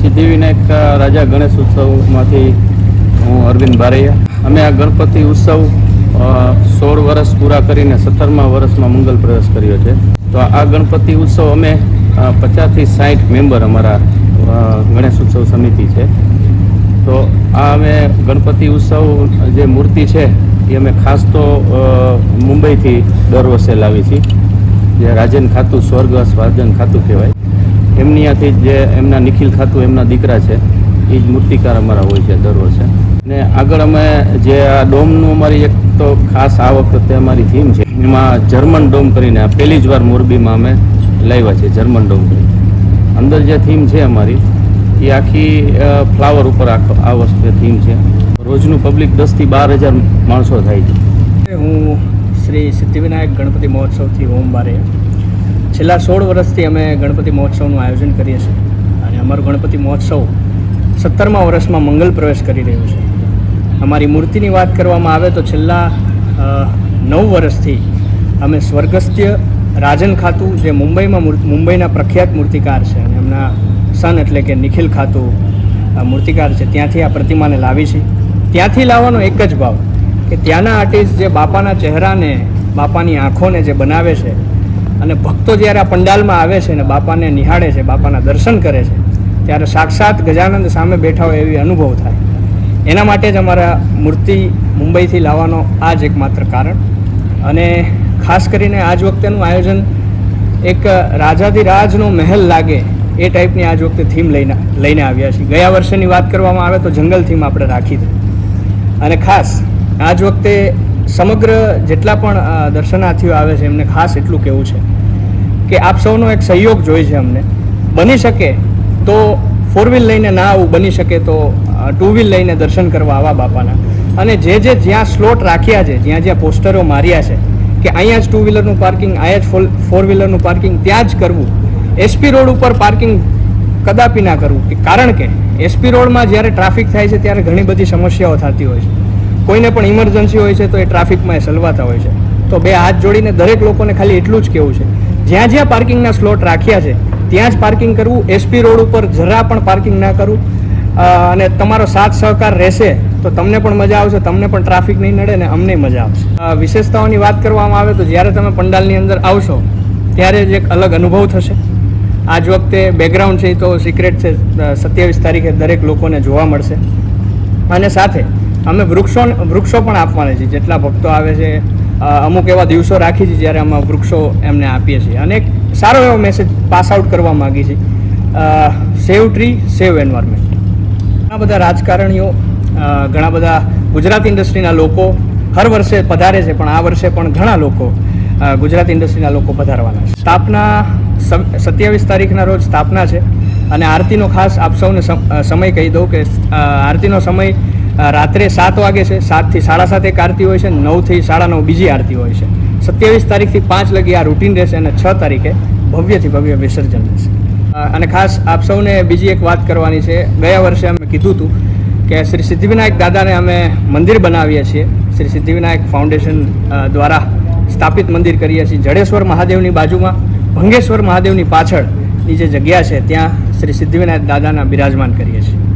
સિદ્ધિવિનાયક રાજા ગણેશ ઉત્સવમાંથી હું અરવિંદ બારૈયા. અમે આ ગણપતિ ઉત્સવ 16 વર્ષ પૂરા કરીને 17મા વર્ષમાં મંગલ પ્રવેશ કર્યો છે. તો આ ગણપતિ ઉત્સવ અમે 50 થી 60 મેમ્બર અમારા ગણેશ ઉત્સવ સમિતિ છે. તો આ અમે ગણપતિ ઉત્સવ જે મૂર્તિ છે એ અમે ખાસ તો મુંબઈથી દર વર્ષે લાવી છીએ. જે રાજન ખાતું, સ્વર્ગવાસ રાજન ખાતું કહેવાય, એમની ત્યાંથી જે એમના નિખિલ ખાતું એમના દીકરા છે એ જ મૂર્તિકાર અમારા હોય છે દર વર્ષે. ને આગળ અમે જે આ ડોમનું અમારી એક તો ખાસ આ વખતે અમારી થીમ છે, એમાં જર્મન ડોમ કરીને આ પહેલી જ વાર મોરબીમાં અમે લાવ્યા છે. જર્મન ડોમ કરીને અંદર જે થીમ છે અમારી એ આખી ફ્લાવર ઉપર આ વસ્તુ થીમ છે. રોજનું પબ્લિક 10 થી 12 હજાર માણસો થાય છે. હું શ્રી સિદ્ધિવિનાયક ગણપતિ મહોત્સવથી ઓમ બારૈયા. છેલ્લા 16 વર્ષથી અમે ગણપતિ મહોત્સવનું આયોજન કરીએ છીએ અને અમારો ગણપતિ મહોત્સવ 17મા વર્ષમાં મંગલ પ્રવેશ કરી રહ્યો છે. અમારી મૂર્તિની વાત કરવામાં આવે તો છેલ્લા 9 વર્ષથી અમે સ્વર્ગસ્થ્ય રાજન ખાતું, જે મુંબઈના પ્રખ્યાત મૂર્તિકાર છે અને એમના સન એટલે કે નિખિલ ખાતું મૂર્તિકાર છે, ત્યાંથી આ પ્રતિમાને લાવી છે. ત્યાંથી લાવવાનો એક જ ભાવ કે ત્યાંના આર્ટિસ્ટ જે બાપાના ચહેરાને, બાપાની આંખોને જે બનાવે છે અને ભક્તો જ્યારે આ પંડાલમાં આવે છે અને બાપાને નિહાળે છે, બાપાના દર્શન કરે છે, ત્યારે સાક્ષાત ગજાનંદ સામે બેઠા હોય એવી અનુભવ થાય. એના માટે જ અમારા મૂર્તિ મુંબઈથી લાવવાનો આ જ એકમાત્ર કારણ. અને ખાસ કરીને આજ વખતેનું આયોજન એક રાજાધિરાજનો મહેલ લાગે એ ટાઈપની આજ વખતે થીમ લઈને આવ્યા છીએ. ગયા વર્ષની વાત કરવામાં આવે તો જંગલ થીમ આપણે રાખી હતી. અને ખાસ આજ વખતે સમગ્ર જેટલા પણ દર્શનાર્થીઓ આવે છે એમને ખાસ એટલું કહેવું છે કે આપ સૌનો એક સહયોગ જોઈએ છે અમને. બની શકે તો 4 વ્હીલ લઈને ના આવું, બની શકે તો 2 વ્હીલ લઈને દર્શન કરવા આવા બાપાના. અને જે જ્યાં સ્લોટ રાખ્યા છે, જ્યાં પોસ્ટરો માર્યા છે કે અહીંયા જ 2 વ્હીલરનું પાર્કિંગ, અહીંયા જ 4 વ્હીલરનું પાર્કિંગ ત્યાં જ કરવું, એસપી રોડ ઉપર પાર્કિંગ કદાપી ના કરવું. કારણ કે એસપી રોડમાં જ્યારે ટ્રાફિક થાય છે ત્યારે ઘણી બધી સમસ્યાઓ થતી હોય છે. કોઈને પણ ઇમરજન્સી હોય છે તો એ ટ્રાફિકમાં એ સલવાતા હોય છે. તો બે હાથ જોડીને દરેક લોકોને ખાલી એટલું જ કહેવું છે, જ્યાં પાર્કિંગના સ્લોટ રાખ્યા છે ત્યાં જ પાર્કિંગ કરવું, એસપી રોડ ઉપર જરા પણ પાર્કિંગ ના કરવું. અને તમારો સાથ સહકાર રહેશે તો તમને પણ મજા આવશે, તમને પણ ટ્રાફિક નહીં નડે ને અમને મજા આવશે. વિશેષતાઓની વાત કરવામાં આવે તો જ્યારે તમે પંડાલની અંદર આવશો ત્યારે જ એક અલગ અનુભવ થશે. આજ વખતે બેકગ્રાઉન્ડ છે એ તો સિક્રેટ છે, 27 તારીખે દરેક લોકોને જોવા મળશે. અને સાથે અમે વૃક્ષો પણ આપવાના છીએ. જેટલા ભક્તો આવે છે અમુક એવા દિવસો રાખી છે જ્યારે અમે વૃક્ષો એમને આપીએ છીએ. અને એક સારો એવો મેસેજ પાસ આઉટ કરવા માગીએ છીએ, સેવ ટ્રી, સેવ એન્વાયરમેન્ટ. ઘણા બધા રાજકારણીઓ, ઘણા બધા ગુજરાત ઇન્ડસ્ટ્રીના લોકો હર વર્ષે પધારે છે, પણ આ વર્ષે પણ ઘણા લોકો ગુજરાત ઇન્ડસ્ટ્રીના લોકો પધારવાના છે. સ્થાપના 27 તારીખના રોજ સ્થાપના છે અને આરતીનો ખાસ આપ સૌને સમય કહી દઉં કે આરતીનો સમય રાત્રે 7 વાગે છે. 7 થી 7:30 એક આરતી હોય છે, 9 થી 9:30 બીજી આરતી હોય છે. 27 તારીખથી 5 લગી આ રૂટીન રહેશે અને 6 તારીખે ભવ્યથી ભવ્ય વિસર્જન રહેશે. અને ખાસ આપ સૌને બીજી એક વાત કરવાની છે. ગયા વર્ષે અમે કીધું હતું કે શ્રી સિદ્ધિવિનાયક દાદાને અમે મંદિર બનાવીએ છીએ. શ્રી સિદ્ધિવિનાયક ફાઉન્ડેશન દ્વારા સ્થાપિત મંદિર કરીએ છીએ. જડેશ્વર મહાદેવની બાજુમાં, ભંગેશ્વર મહાદેવની પાછળની જે જગ્યા છે ત્યાં શ્રી સિદ્ધિવિનાયક દાદાના બિરાજમાન કરીએ છીએ.